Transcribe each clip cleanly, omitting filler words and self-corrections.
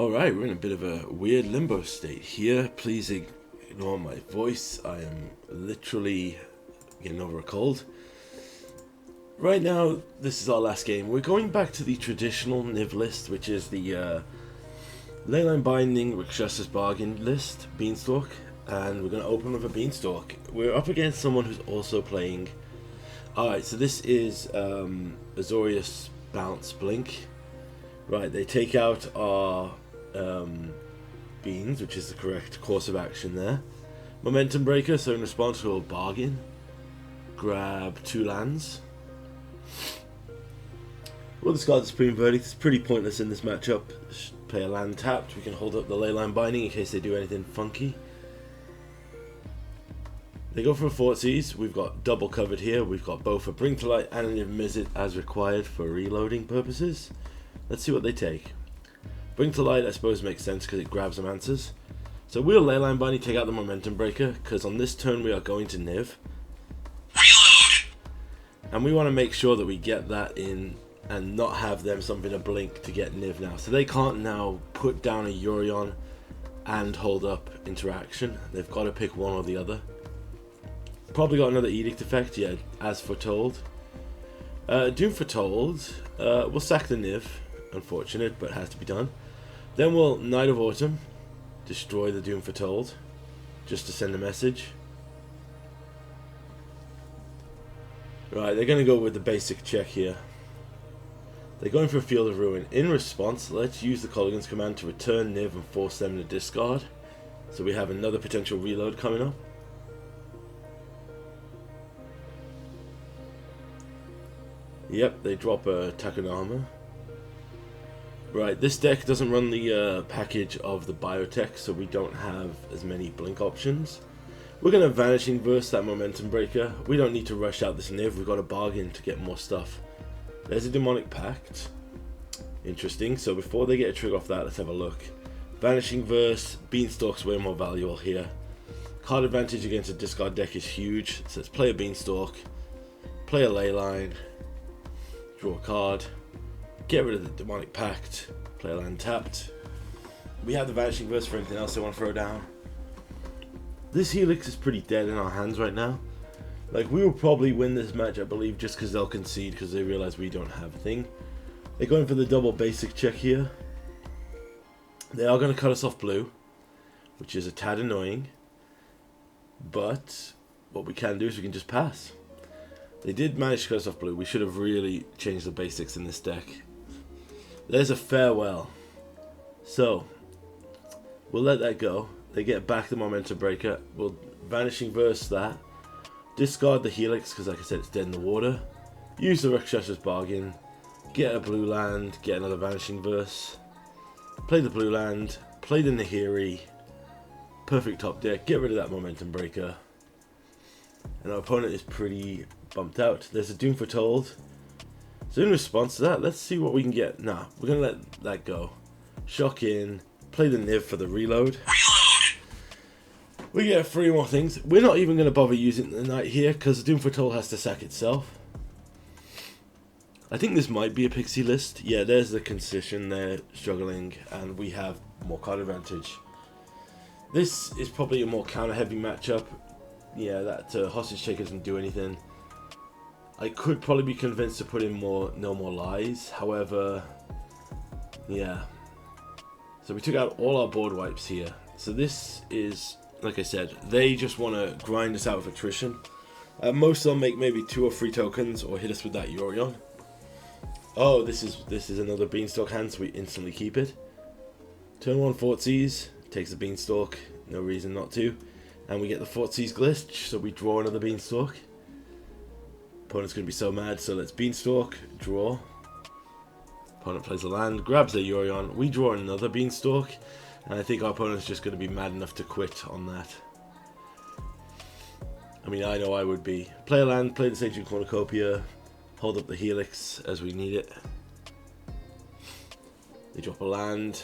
Alright, we're in a bit of a weird limbo state here. Please ignore my voice. I am literally getting over a cold. Right now, this is our last game. We're going back to the traditional Niv list, which is the Leyline Binding Rakshas's Bargain list, Beanstalk. And we're going to open with a Beanstalk. We're up against someone who's also playing... Alright, so this is Azorius Bounce Blink. Right, they take out our beans, which is the correct course of action there. Momentum Breaker, so in response we'll bargain. Grab 2 lands. We'll discard the Supreme Verdict. It's pretty pointless in this matchup. Just play a land tapped. We can hold up the Leyline Binding in case they do anything funky. They go for a Thoughtseize. We've got double covered here. We've got both a Bring to Light and an Mizzet as required for reloading purposes. Let's see what they take. Bring to Light, I suppose, makes sense because it grabs some answers. So we'll Leyline Binding, take out the Momentum Breaker, because on this turn we are going to Niv. Reload! And we want to make sure that we get that in and not have them something to blink to get Niv now. So they can't now put down a Yorion and hold up interaction. They've got to pick one or the other. Probably got another Edict effect, yeah, as foretold. Doom foretold. We'll sack the Niv. Unfortunate, but has to be done. Then we'll Night of Autumn, destroy the Doom Foretold, just to send a message. Right, they're going to go with the basic check here. They're going for a Field of Ruin. In response, let's use the Colligan's command to return Niv and force them to discard. So we have another potential reload coming up. Yep, they drop a Takanama. Right, this deck doesn't run the package of the biotech, so we don't have as many blink options. We're going to Vanishing Verse that Momentum Breaker. We don't need to rush out this Niv, we've got a bargain to get more stuff. There's a Demonic Pact. Interesting, so before they get a trigger off that, let's have a look. Vanishing Verse, Beanstalk's way more valuable here. Card advantage against a discard deck is huge, so let's play a Beanstalk, play a Leyline, draw a card. Get rid of the Demonic Pact, play a land tapped. We have the Vanishing Verse for anything else they want to throw down. This Helix is pretty dead in our hands right now. Like, we will probably win this match, I believe, just because they'll concede because they realize we don't have a thing. They're going for the double basic check here. They are going to cut us off blue, which is a tad annoying. But what we can do is we can just pass. They did manage to cut us off blue. We should have really changed the basics in this deck. There's a Farewell. So, we'll let that go. They get back the Momentum Breaker. We'll Vanishing Verse that. Discard the Helix, because like I said, it's dead in the water. Use the Rakshas's Bargain. Get a blue land. Get another Vanishing Verse. Play the blue land. Play the Nahiri. Perfect top deck. Get rid of that Momentum Breaker. And our opponent is pretty bumped out. There's a Doom Foretold. So in response to that, let's see what we can get. Nah, we're going to let that go. Shock in. Play the Niv for the reload. We get 3 more things. We're not even going to bother using the Knight here because Doom Foretold has to sack itself. I think this might be a Pixie list. Yeah, there's the Concision. They're struggling and we have more card advantage. This is probably a more counter heavy matchup. Yeah, that Hostage Taker doesn't do anything. I could probably be convinced to put in No More Lies. However, yeah. So we took out all our board wipes here. So this is, like I said, they just want to grind us out of attrition. Most of them make maybe 2 or 3 tokens or hit us with that Yorion. Oh, this is another Beanstalk hand, so we instantly keep it. Turn 1 Thoughtseize, takes the Beanstalk, no reason not to. And we get the Thoughtseize glitch, so we draw another Beanstalk. Opponent's going to be so mad, so let's Beanstalk, draw. Opponent plays a land, grabs a Yorion, we draw another Beanstalk, and I think our opponent's just going to be mad enough to quit on that. I mean, I know I would be. Play a land, play the Ancient Cornucopia, hold up the Helix as we need it. They drop a land.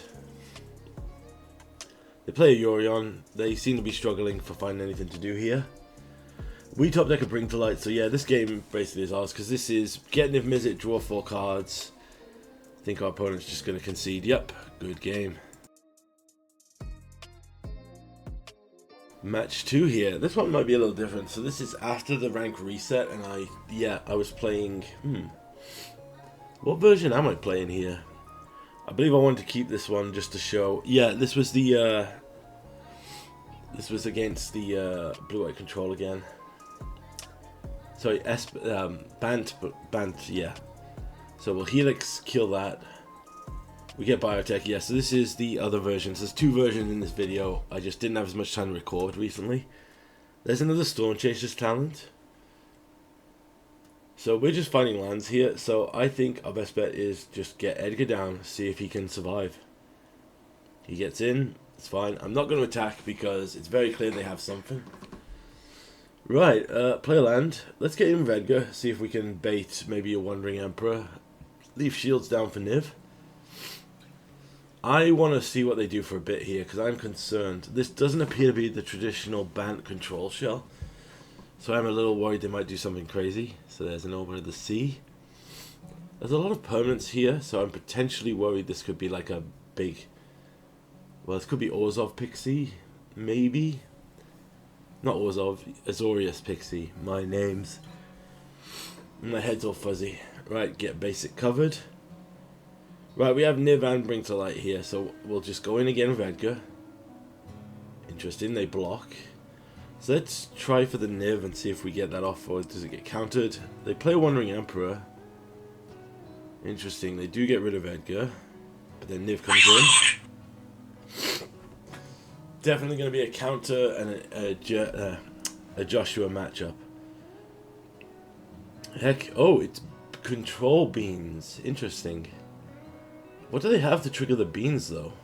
They play a Yorion. They seem to be struggling for finding anything to do here. We top deck a Bring to Light, so yeah, this game basically is ours, because this is get Niv Mizzet, draw 4 cards. I think our opponent's just going to concede. Yep, good game. Match 2 here. This one might be a little different. So this is after the rank reset, and I was playing. What version am I playing here? I believe I wanted to keep this one just to show. Yeah, this was the. This was against the blue-white control again. Sorry, Bant, yeah. So we'll Helix kill that. We get Biotech, yeah. So this is the other versions. There's 2 versions in this video. I just didn't have as much time to record recently. There's another Storm Chaser's talent. So we're just finding lands here. So I think our best bet is just get Edgar down, see if he can survive. He gets in, it's fine. I'm not going to attack because it's very clear they have something. Right, play a land. Let's get in Edgar, see if we can bait maybe a Wandering Emperor. Leave shields down for Niv. I want to see what they do for a bit here, because I'm concerned. This doesn't appear to be the traditional Bant control shell. So I'm a little worried they might do something crazy. So there's an Orbit of the Sea. There's a lot of permanents here, so I'm potentially worried this could be like a big... Well, this could be Orzhov Pixie, maybe? Not Orzhov, Azorius Pixie. My name's... My head's all fuzzy. Right, get basic covered. Right, we have Niv and Bring to Light here, so we'll just go in again with Edgar. Interesting, they block. So let's try for the Niv and see if we get that off, or does it get countered? They play Wandering Emperor. Interesting, they do get rid of Edgar, but then Niv comes in. Definitely going to be a counter and a Joshua matchup. Heck, oh, it's control beans. Interesting. What do they have to trigger the beans, though?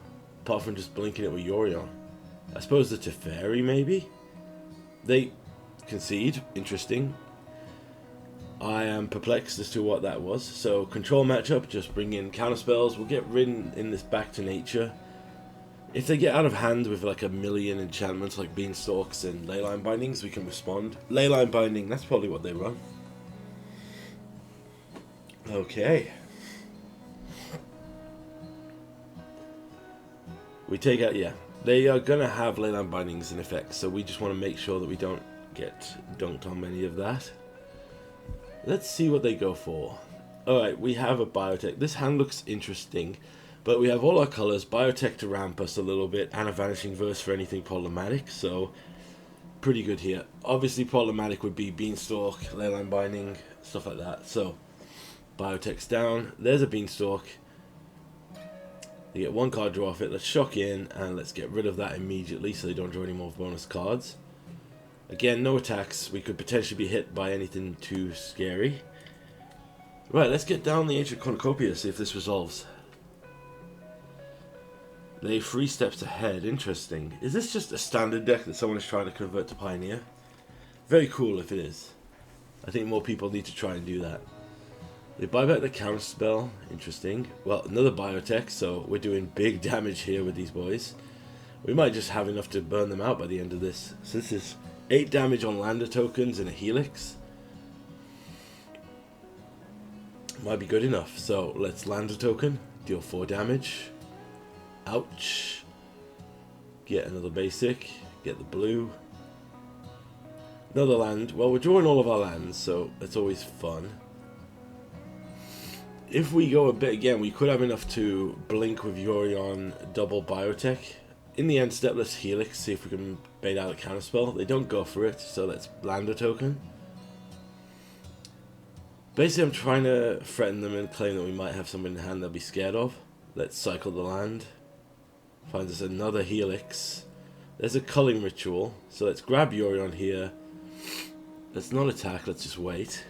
Apart from just blinking it with Yorion. I suppose the Teferi, maybe? They concede. Interesting. I am perplexed as to what that was. So, control matchup, just bring in counterspells. We'll get ridden in this back to nature. If they get out of hand with like a million enchantments like Beanstalks and Leyline Bindings, we can respond. Leyline Binding, that's probably what they run. Okay. We take out, yeah. They are going to have Leyline Bindings in effect, so we just want to make sure that we don't get dunked on any of that. Let's see what they go for. Alright, we have a Biotech. This hand looks interesting, but we have all our colors. Biotech to ramp us a little bit, and a Vanishing Verse for anything problematic, so pretty good here. Obviously problematic would be Beanstalk, Leyline Binding, stuff like that. So, Biotech's down. There's a Beanstalk. They get 1 card draw off it. Let's shock in, and let's get rid of that immediately so they don't draw any more bonus cards. Again, no attacks. We could potentially be hit by anything too scary. Right, let's get down the Ancient Cornucopia, see if this resolves. They 3 steps ahead. Interesting. Is this just a standard deck that someone is trying to convert to Pioneer? Very cool if it is. I think more people need to try and do that. They buy back the counter spell. Interesting. Well, another Biotech, so we're doing big damage here with these boys. We might just have enough to burn them out by the end of this. So this is 8 damage on Lander tokens and a Helix. Might be good enough. So let's Lander token. Deal 4 damage. Ouch. Get another basic. Get the blue. Another land. Well, we're drawing all of our lands, so it's always fun. If we go a bit again, we could have enough to blink with Yorion double Biotech. In the end step, let's Helix, see if we can bait out a counterspell. They don't go for it, so let's land a token. Basically, I'm trying to threaten them and claim that we might have something in hand they'll be scared of. Let's cycle the land. Finds us another Helix. There's a culling ritual, so let's grab Yorion here. Let's not attack, let's just wait.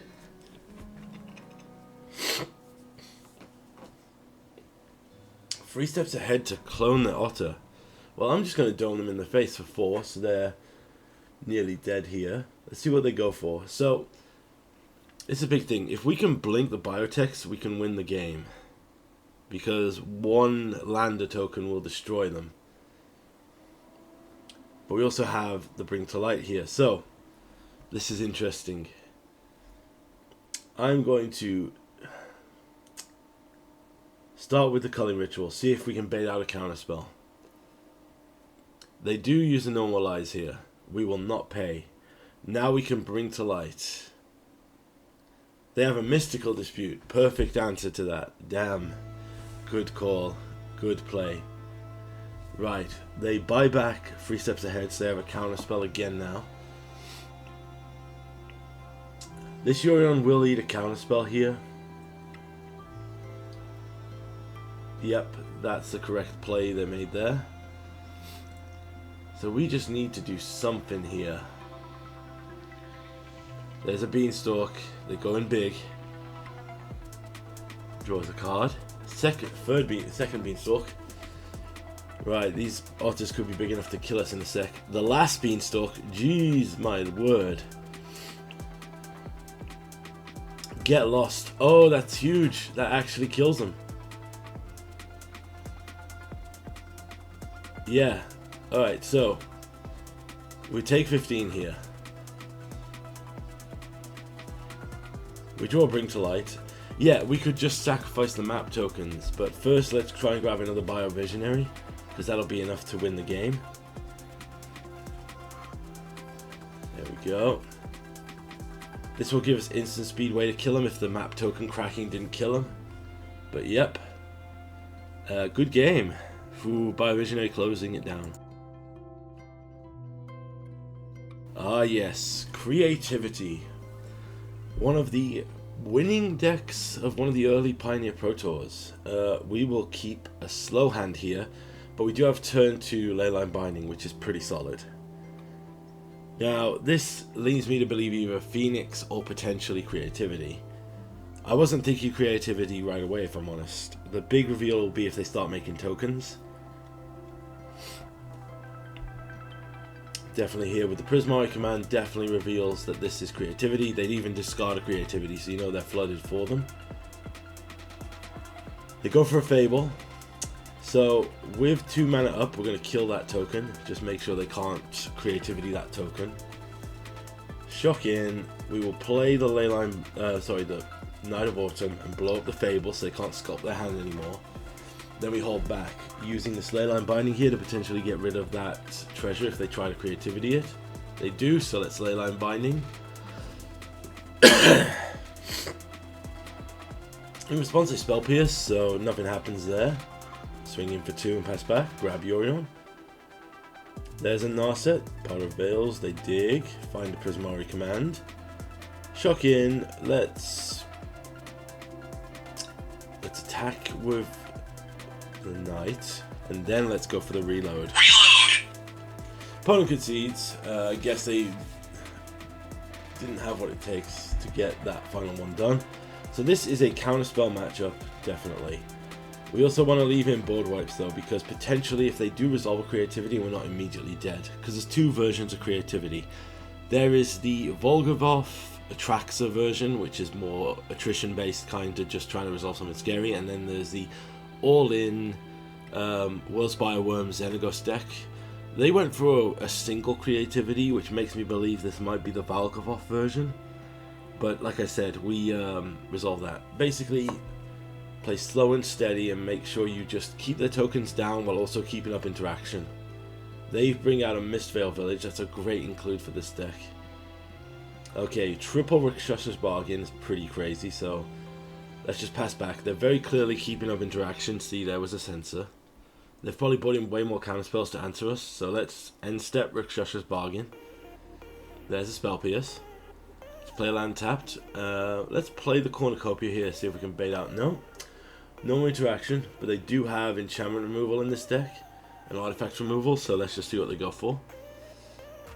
3 steps ahead to clone the Otter. Well, I'm just going to dome them in the face for 4, so they're nearly dead here. Let's see what they go for. So, it's a big thing. If we can blink the Biotechs, we can win the game. Because 1 Lander token will destroy them. But we also have the Bring to Light here. So, this is interesting. I'm going to start with the culling ritual. See if we can bait out a counterspell. They do use a Normalize here. We will not pay. Now we can bring to light. They have a mystical dispute. Perfect answer to that. Damn. Good call. Good play. Right. They buy back 3 steps ahead, so they have a counterspell again now. This Yorion will eat a counterspell here. Yep, that's the correct play they made there. So we just need to do something here. There's a beanstalk. They're going big. Draws a card. Second beanstalk. Right, these otters could be big enough to kill us in a sec. The last beanstalk. Jeez, my word. Get lost. Oh, that's huge. That actually kills them. Yeah. Alright, so we take 15 here. We draw Bring to Light. Yeah, we could just sacrifice the map tokens, but first let's try and grab another Bio-Visionary, because that'll be enough to win the game. There we go. This will give us instant speed way to kill him if the map token cracking didn't kill him. But yep. Good game. Ooh, Bio-Visionary closing it down. Ah yes, Creativity. One of the winning decks of one of the early Pioneer Pro Tours. We will keep a slow hand here, but we do have turn 2 Leyline Binding, which is pretty solid. Now, this leads me to believe either Phoenix or potentially Creativity. I wasn't thinking Creativity right away, if I'm honest. The big reveal will be if they start making tokens. Definitely here with the Prismari command, definitely reveals that this is Creativity. They'd even discard a Creativity, so you know they're flooded for them. They go for a Fable. So with 2 mana up, we're going to kill that token. Just make sure they can't Creativity that token. Shock in. We will play the the Night of Autumn and blow up the Fable so they can't sculpt their hand anymore. Then we hold back, using this Leyline Binding here to potentially get rid of that treasure if they try to Creativity it. They do, so let's Leyline Binding. In response, they Spell Pierce, so nothing happens there. Swing in for 2 and pass back, grab Yorion. There's a Narset, Pot of Veils, they dig, find a Prismari command. Shock in, let's attack with the Knight, and then let's go for the reload. Opponent concedes. I guess they didn't have what it takes to get that final one done. So this is a counterspell matchup, definitely. We also want to leave in board wipes though, because potentially if they do resolve a Creativity, we're not immediately dead. Because there's 2 versions of Creativity. There is the Volgavoth Atraxa version, which is more attrition based, kind of just trying to resolve something scary, and then there's the all-in Worldspire Worm Xenagos deck. They went for a single Creativity, which makes me believe this might be the Volgavoth version. But like I said, we resolve that. Basically, play slow and steady and make sure you just keep the tokens down while also keeping up interaction. They bring out a Mistvale Village. That's a great include for this deck. Okay, triple Rakshas's Bargain is pretty crazy, so let's just pass back. They're very clearly keeping up interaction. See, there was a sensor. They've probably brought in way more counterspells to answer us, so let's end step Rakshas's Bargain. There's a Spell Pierce. Let's play a land tapped. Let's play the Cornucopia here, see if we can bait out. No more interaction, but they do have enchantment removal in this deck and artifact removal, so let's just see what they go for.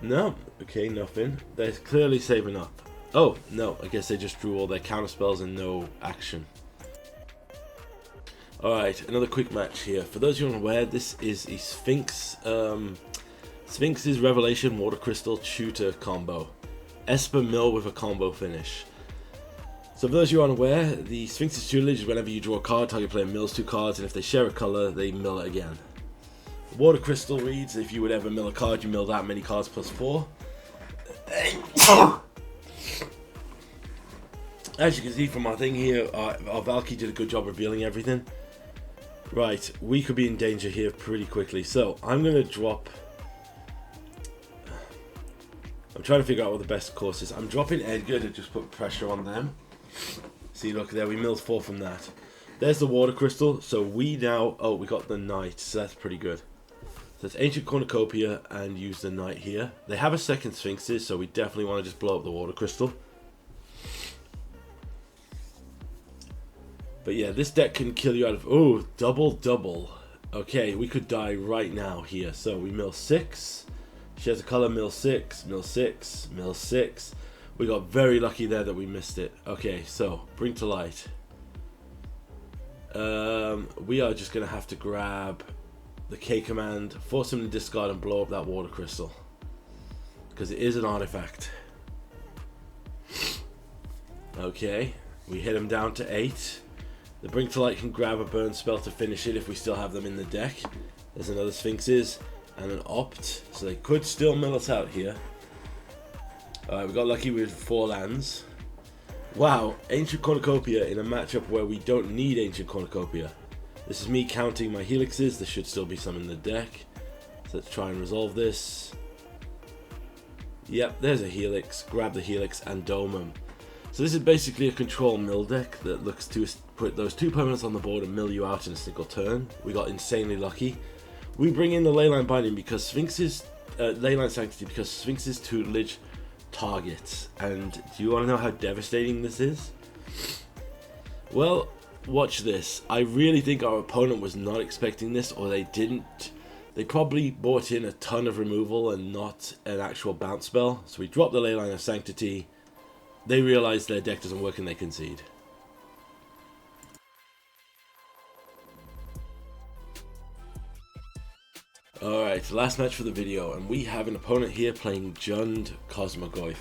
No, okay, nothing. They're clearly saving up. Oh, no, I guess they just drew all their counterspells and no action. Alright, another quick match here. For those who aren't aware, this is a Sphinx. Sphinx's Revelation Water Crystal Tutor combo. Esper Mill with a combo finish. So for those who aren't aware, the Sphinx's tutelage is whenever you draw a card, target player mills 2 cards, and if they share a color, they mill it again. Water Crystal reads, if you would ever mill a card, you mill that many cards plus 4. As you can see from our thing here, our Valky did a good job revealing everything. Right, we could be in danger here pretty quickly. So, I'm going to drop trying to figure out what the best course is. I'm dropping Edgar to just put pressure on them. See, look there, we milled 4 from that. There's the water crystal, so we now... Oh, we got the knight, so that's pretty good. So it's Ancient Cornucopia and use the knight here. They have a second Sphinxes, so we definitely want to just blow up the water crystal. But yeah, this deck can kill you out of... Oh, double. Okay, we could die right now here. So we mill 6. She has a color, mill 6, mill 6, mill 6. We got very lucky there that we missed it. Okay, so bring to light. We are just going to have to grab the K command, force him to discard and blow up that water crystal. Because it is an artifact. Okay, we hit him down to 8. The Bring to Light can grab a burn spell to finish it if we still have them in the deck. There's another Sphinxes and an Opt, so they could still mill us out here. Alright, we got lucky with 4 lands. Wow, Ancient Cornucopia in a matchup where we don't need Ancient Cornucopia. This is me counting my helixes. There should still be some in the deck. So let's try and resolve this. Yep, there's a helix. Grab the helix and dome them. So this is basically a control mill deck that looks to put those 2 permanents on the board and mill you out in a single turn. We got insanely lucky. We bring in the Leyline Binding because Sphinx's Leyline Sanctity because Sphinx's tutelage targets. And do you want to know how devastating this is? Well, watch this. I really think our opponent was not expecting this, or they didn't. They probably bought in a ton of removal and not an actual bounce spell. So we drop the Leyline of Sanctity. They realize their deck doesn't work and they concede. Alright, last match for the video, and we have an opponent here playing Jund Cosmogoyf.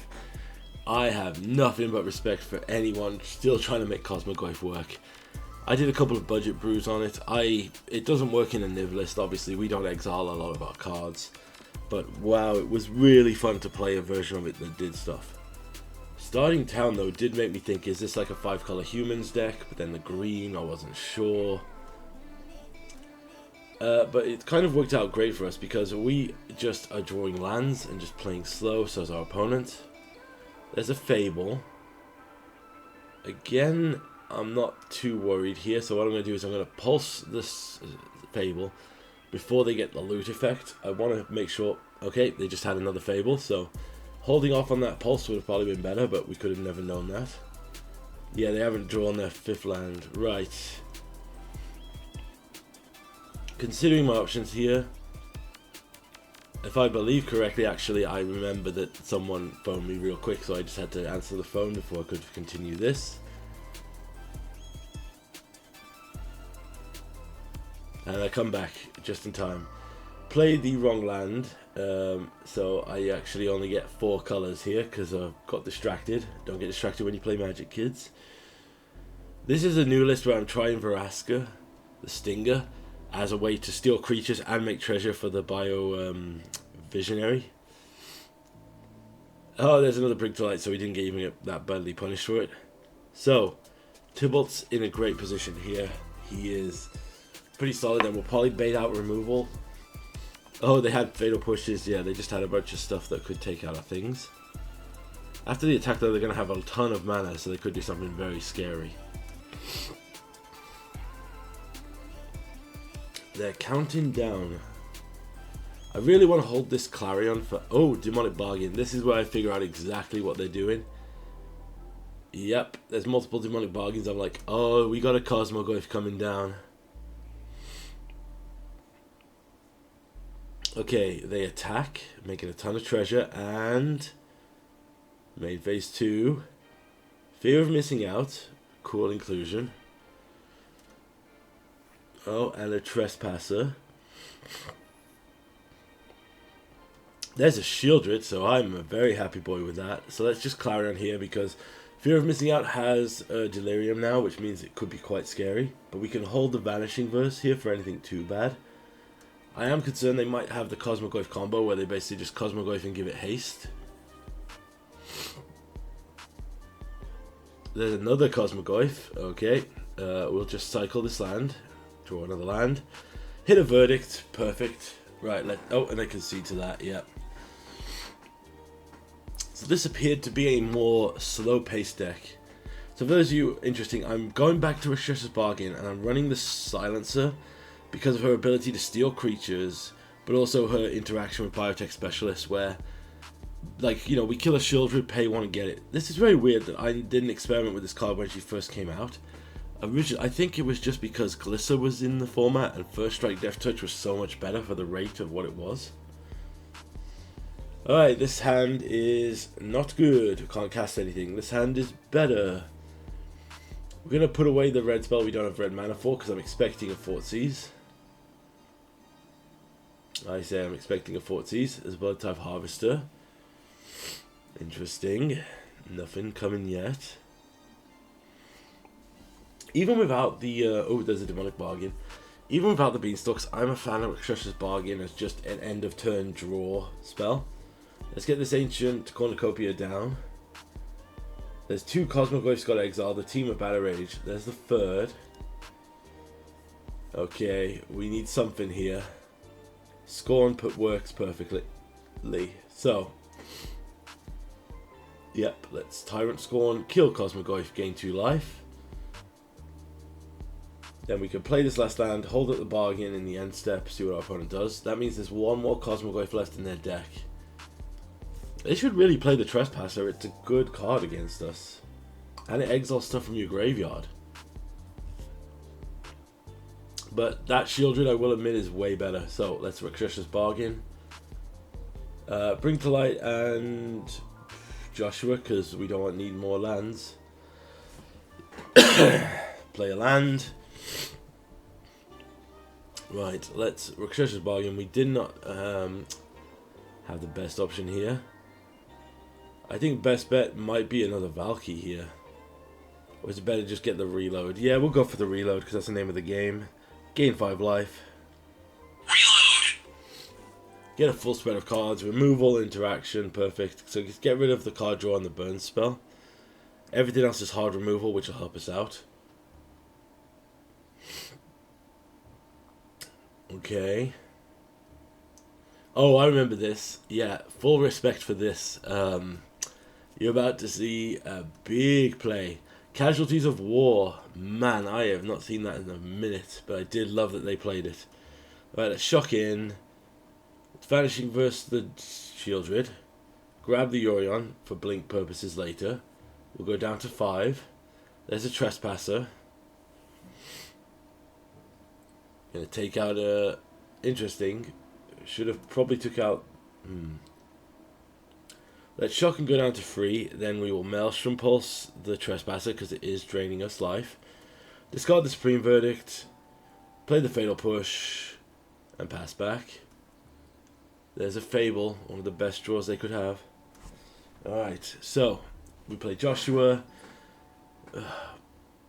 I have nothing but respect for anyone still trying to make Cosmogoyf work. I did a couple of budget brews on it. It doesn't work in a Niv list, obviously. We don't exile a lot of our cards. But wow, it was really fun to play a version of it that did stuff. Starting town though did make me think, is this like a 5-color humans deck? But then the green, I wasn't sure. But it kind of worked out great for us because we just are drawing lands and just playing slow, so is our opponent. There's a Fable. Again, I'm not too worried here, so what I'm going to do is I'm going to pulse this Fable before they get the loot effect. I want to make sure... Okay, they just had another Fable, so holding off on that pulse would have probably been better, but we could have never known that. Yeah, they haven't drawn their 5th land. Right. Considering my options here, if I believe correctly, actually, I remember that someone phoned me real quick, so I just had to answer the phone before I could continue this. And I come back just in time. Played the wrong land, so I actually only get 4 colors here because I got distracted. Don't get distracted when you play Magic, kids. This is a new list where I'm trying Veraska, the Stinger, as a way to steal creatures and make treasure for the Bio Visionary. Oh, there's another Bring to Light, so we didn't even get that badly punished for it. So, Tybalt's in a great position here. He is pretty solid, and we'll probably bait out removal. Oh, they had Fatal Pushes. Yeah, they just had a bunch of stuff that could take out our things. After the attack, though, they're going to have a ton of mana, so they could do something very scary. They're counting down. I really want to hold this Clarion for... Oh, Demonic Bargain. This is where I figure out exactly what they're doing. Yep, there's multiple Demonic Bargains. I'm like, oh, we got a Cosmogoyf coming down. Okay, they attack, making a ton of treasure, and... Main phase 2. Fear of missing out. Cool inclusion. Oh, and a Trespasser. There's a Shieldred, so I'm a very happy boy with that. So let's just Clarion here because Fear of Missing Out has Delirium now, which means it could be quite scary. But we can hold the Vanishing Verse here for anything too bad. I am concerned they might have the Cosmogoyf combo where they basically just Cosmogoyf and give it haste. There's another Cosmogoyf. Okay, we'll just cycle this land. Draw another land. Hit a Verdict. Perfect. Right, oh, and I concede to that, yep. So this appeared to be a more slow-paced deck. So for those of you interesting, I'm going back to Rakshas's Bargain, and I'm running the Silencer because of her ability to steal creatures, but also her interaction with Biotech Specialist, where, like, you know, we kill a Shieldred, pay one and get it. This is very weird that I didn't experiment with this card when she first came out. Originally, I think it was just because Glissa was in the format, and First Strike Death Touch was so much better for the rate of what it was. Alright, this hand is not good. Can't cast anything. This hand is better. We're going to put away the red spell we don't have red mana for, because I'm expecting a Thoughtseize. I say I'm expecting a Thoughtseize as a Blood type Harvester. Interesting. Nothing coming yet. Even without the... oh, there's a Demonic Bargain. Even without the Beanstalks, I'm a fan of Rakshas's Bargain as just an end of turn draw spell. Let's get this Ancient Cornucopia down. There's 2 Cosmoglyphs got exiled, the team of Battle Rage. There's the 3rd. Okay, we need something here. Scorn works perfectly. So, yep, let's Tyrant Scorn, kill Cosmoglyph, gain 2 life. Then we can play this last land, hold up the Bargain in the end step, see what our opponent does. That means there's 1 more Cosmoglyph left in their deck. They should really play the Trespasser. It's a good card against us. And it exiles stuff from your graveyard. But that Shieldred, I will admit, is way better. So let's Rakshas's Bargain. Bring to Light and Joshua, because we don't need more lands. Play a land. Right, let's Rakshas's Bargain. We did not have the best option here. I think best bet might be another Valky here. Or is it better just get the reload? Yeah, we'll go for the reload because that's the name of the game. Gain 5 life. Reload! Get a full spread of cards. Removal, interaction, perfect. So just get rid of the card draw and the burn spell. Everything else is hard removal, which will help us out. Okay. Oh, I remember this. Yeah, full respect for this. You're about to see a big play. Casualties of War. Man, I have not seen that in a minute, but I did love that they played it. Alright, let's shock in. Vanishing versus the Shieldred. Grab the Yorion for blink purposes later. We'll go down to 5. There's a Trespasser. Gonna take out a... Interesting. Should have probably took out... Let's shock and go down to 3. Then we will Maelstrom Pulse the Trespasser because it is draining us life. Discard the Supreme Verdict. Play the Fatal Push. And pass back. There's a Fable. One of the best draws they could have. Alright, so we play Joshua. We're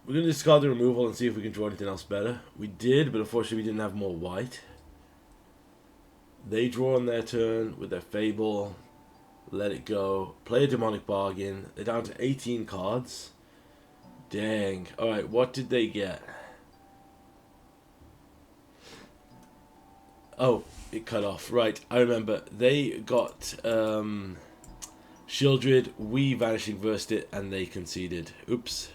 going to discard the removal and see if we can draw anything else better. We did, but unfortunately we didn't have more white. They draw on their turn with their Fable. Let it go. Play a Demonic Bargain. They're down to 18 cards. Dang. Alright, what did they get? Oh, it cut off. Right, I remember. They got Shieldred. We Vanishing versed it, and they conceded. Oops.